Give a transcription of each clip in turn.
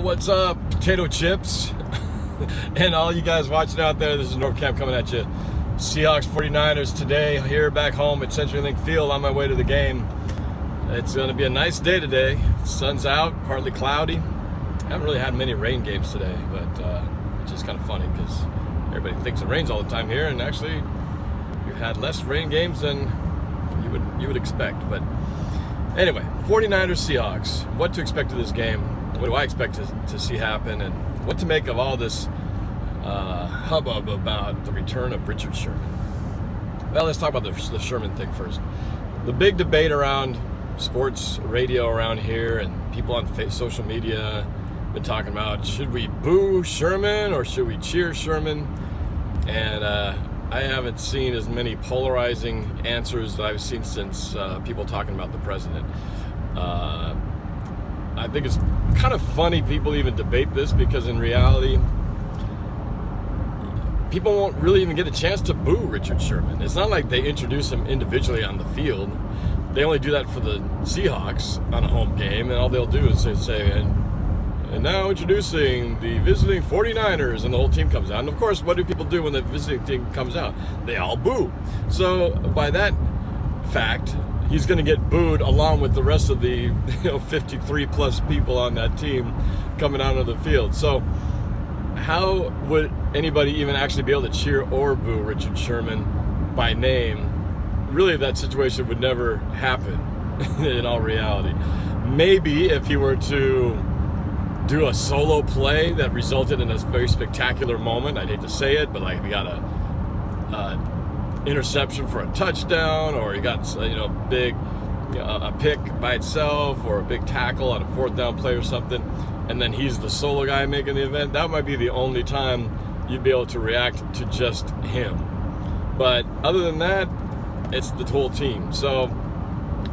What's up, potato chips? And all you guys watching out there, this is NorbCam coming at you. Seahawks-49ers today, here back home at CenturyLink Field on my way to the game. It's going to be a nice day today. Sun's out, partly cloudy. I haven't really had many rain games today, but it's just kind of funny because everybody thinks it rains all the time here, and actually we've had less rain games than you would expect. But anyway, 49ers Seahawks. What to expect of this game? What do I expect to see happen, and what to make of all this hubbub about the return of Richard Sherman? Well, let's talk about the Sherman thing first. The big debate around sports radio around here, and people on social media been talking about, should we boo Sherman or should we cheer Sherman? And I haven't seen as many polarizing answers that I've seen since people talking about the president. I think it's kind of funny people even debate this, because in reality, people won't really even get a chance to boo Richard Sherman. It's not like they introduce him individually on the field. They only do that for the Seahawks on a home game, and all they'll do is say, and now introducing the visiting 49ers, and the whole team comes out. And of course, what do people do when the visiting team comes out? They all boo. So by that fact, he's going to get booed along with the rest of the 53 plus people on that team coming out of the field. So how would anybody even actually be able to cheer or boo Richard Sherman by name? Really, that situation would never happen in all reality. Maybe if he were to do a solo play that resulted in a very spectacular moment, I'd hate to say it, but like if he got a interception for a touchdown, or he got a pick by itself, or a big tackle on a fourth down play or something, and then he's the solo guy making the event, that might be the only time you'd be able to react to just him. But other than that, it's the whole team. So,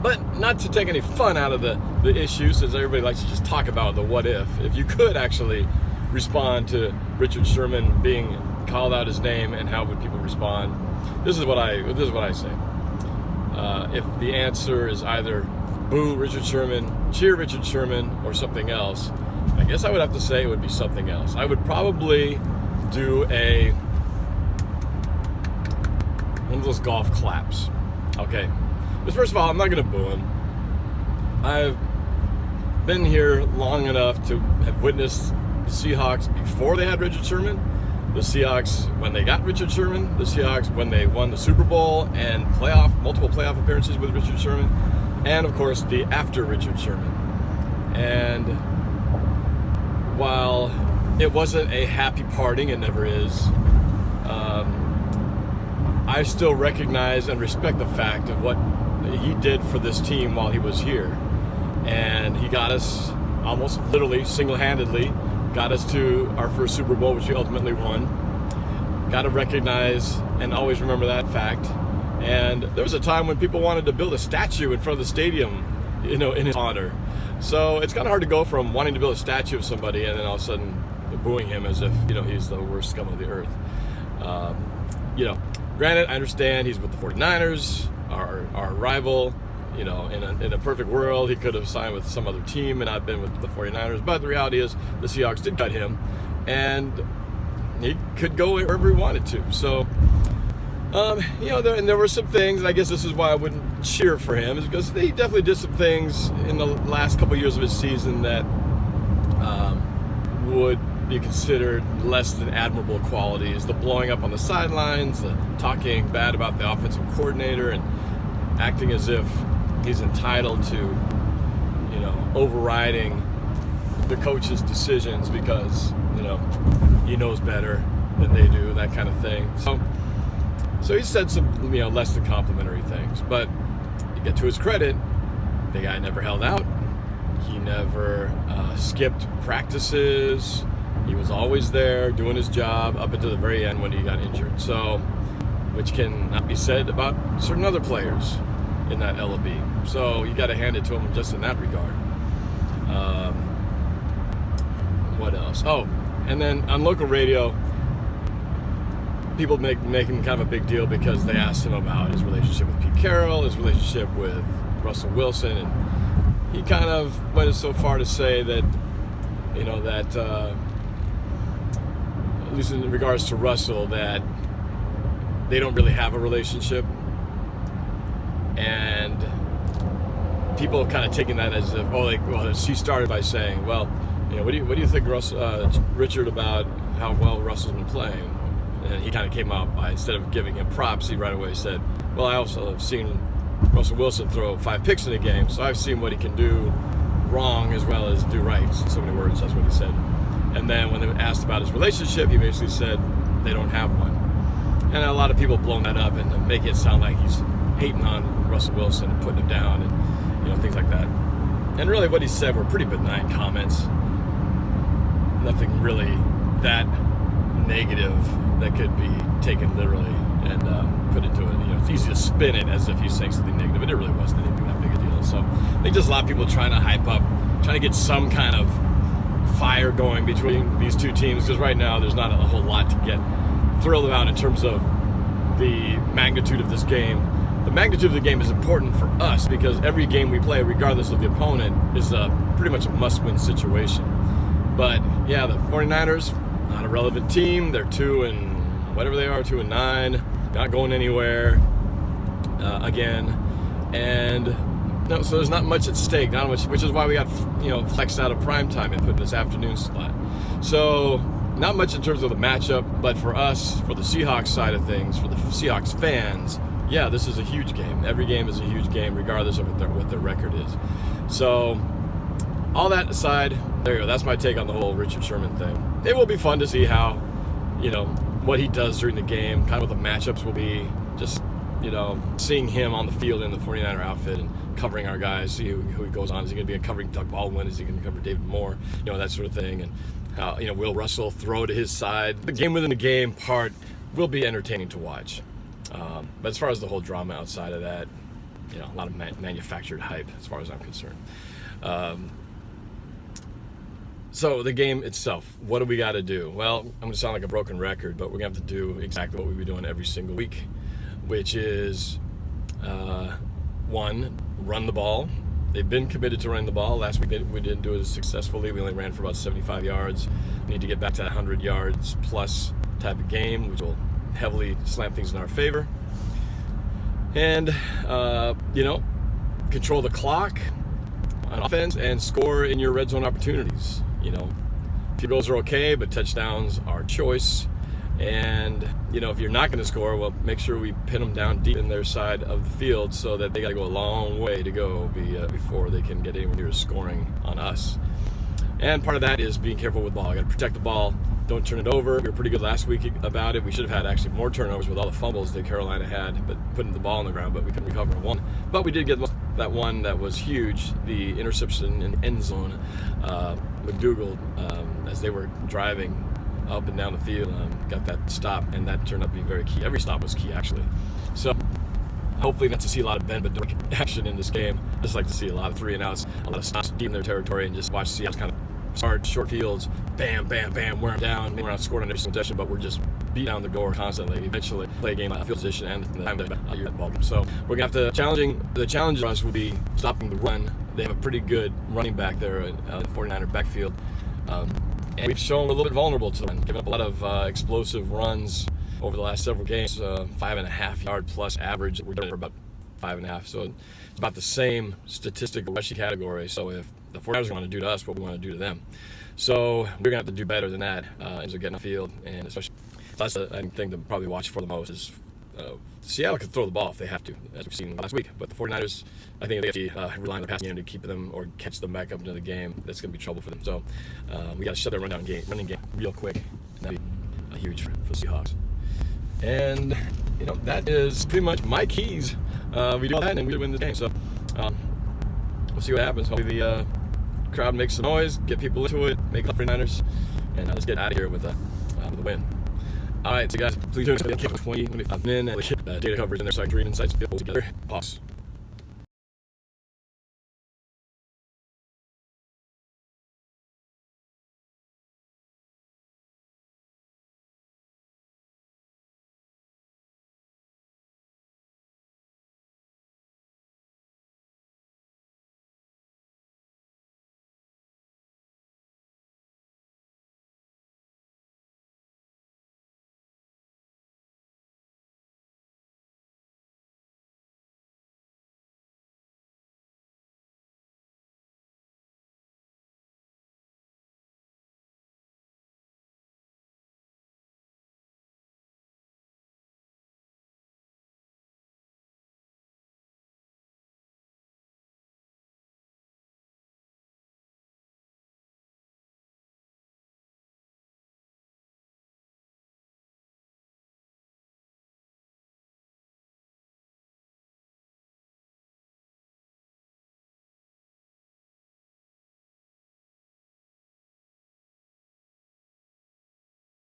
but not to take any fun out of the issue, since everybody likes to just talk about the what if you could actually respond to Richard Sherman being called out his name, and how would people respond? This is what I say. If the answer is either boo Richard Sherman, cheer Richard Sherman, or something else, I guess I would have to say it would be something else. I would probably do one of those golf claps. Okay. But first of all, I'm not going to boo him. I've been here long enough to have witnessed the Seahawks before they had Richard Sherman, the Seahawks when they got Richard Sherman, the Seahawks when they won the Super Bowl and multiple playoff appearances with Richard Sherman, and of course the after Richard Sherman. And while it wasn't a happy parting, it never is, I still recognize and respect the fact of what he did for this team while he was here. And he got us almost literally single-handedly, got us to our first Super Bowl, which we ultimately won. Got to recognize and always remember that fact. And there was a time when people wanted to build a statue in front of the stadium, in his honor. So it's kind of hard to go from wanting to build a statue of somebody and then all of a sudden booing him as if, he's the worst scum of the earth. Granted, I understand he's with the 49ers, our rival. In a perfect world, he could have signed with some other team and not been with the 49ers. But the reality is, the Seahawks did cut him, and he could go wherever he wanted to. So, there were some things, and I guess this is why I wouldn't cheer for him, is because he definitely did some things in the last couple of years of his season that would be considered less than admirable qualities. The blowing up on the sidelines, the talking bad about the offensive coordinator, and acting as if he's entitled to, overriding the coach's decisions because, he knows better than they do, that kind of thing. So he said some, less than complimentary things. But to get to his credit, the guy never held out. He never skipped practices. He was always there doing his job up until the very end when he got injured. So, which can not be said about certain other players in that LOB. So you got to hand it to him just in that regard. What else? Oh, and then on local radio, people making kind of a big deal because they asked him about his relationship with Pete Carroll, his relationship with Russell Wilson, and he kind of went so far to say that that at least in regards to Russell, that they don't really have a relationship, and people have kind of taken that as if, she started by saying, well, what do you think, Richard, about how well Russell's been playing? And he kind of came out by, instead of giving him props, he right away said, well, I also have seen Russell Wilson throw 5 picks in a game, so I've seen what he can do wrong as well as do right. So many words, that's what he said. And then when they asked about his relationship, he basically said they don't have one. And a lot of people blown that up and make it sound like he's hating on Russell Wilson and putting him down and things like that. And really what he said were pretty benign comments. Nothing really that negative that could be taken literally and put into it. It's easy to spin it as if he's saying something negative, but it really wasn't anything that big a deal. So I think just a lot of people trying to hype up, trying to get some kind of fire going between these two teams, because right now there's not a whole lot to get thrilled about in terms of the magnitude of this game. The magnitude of the game is important for us because every game we play, regardless of the opponent, is pretty much a must-win situation. But yeah, the 49ers, not a relevant team. They're 2-9, not going anywhere again, and so there's not much at stake, not much, which is why we got flexed out of primetime and put in this afternoon slot. So not much in terms of the matchup, but for us, for the Seahawks side of things, for the Seahawks fans, yeah, this is a huge game. Every game is a huge game, regardless of what their record is. So all that aside, there you go. That's my take on the whole Richard Sherman thing. It will be fun to see how, what he does during the game, kind of what the matchups will be. Just, seeing him on the field in the 49er outfit and covering our guys, see who he goes on. Is he going to be covering Doug Baldwin? Is he going to cover David Moore? That sort of thing. And how, will Russell throw to his side? The game within the game part will be entertaining to watch. But as far as the whole drama outside of that, a lot of manufactured hype as far as I'm concerned. So the game itself, what do we got to do? Well, I'm going to sound like a broken record, but we're going to have to do exactly what we've been doing every single week, which is, 1, run the ball. They've been committed to running the ball. Last week we didn't do it successfully. We only ran for about 75 yards. We need to get back to that 100 yards plus type of game, which will heavily slam things in our favor. And, control the clock on offense and score in your red zone opportunities. Field goals are okay, but touchdowns are choice. And, if you're not going to score, well, make sure we pin them down deep in their side of the field so that they got to go a long way to go before they can get anywhere near scoring on us. And part of that is being careful with the ball. Got to protect the ball. Don't turn it over. We were pretty good last week about it. We should have had actually more turnovers with all the fumbles that Carolina had, but putting the ball on the ground, but we couldn't recover one. But we did get that one that was huge, the interception in the end zone. McDougal, as they were driving up and down the field, got that stop, and that turned out to be very key. Every stop was key, actually. So hopefully not to see a lot of bend but don't action in this game. Just like to see a lot of 3-and-outs, a lot of stops deep in their territory, and just watch Seahawks kind of start short fields, bam, bam, bam, wear them down. We're not scoring on every single possession, but we're just beat down the goal constantly. Eventually play a game out of field position and the time that you're at the ball game. So we're going to have to the challenge for us will be stopping the run. They have a pretty good running back there in the 49er backfield. And we've shown we're a little bit vulnerable to them, giving up a lot of explosive runs over the last several games, 5.5 yard plus average. We're doing it for about 5.5. So it's about the same statistic rushing category. So if the 49ers want to do to us what we want to do to them. So we're going to have to do better than that as we get in the field. And especially, that's the thing to probably watch for the most is Seattle can throw the ball if they have to, as we've seen last week. But the 49ers, I think if they have to rely on the passing game to keep them or catch them back up into the game, that's going to be trouble for them. So we got to shut their running game real quick. And that'd be huge for the Seahawks. And, that is pretty much my keys. We do that and we win the game. So we'll see what happens. Hopefully the crowd makes some noise, get people into it, make the 49ers, and let's get out of here with the win. All right, so guys, please do it. 20 minutes and data coverage in there so I can read insights and feel together. Pause.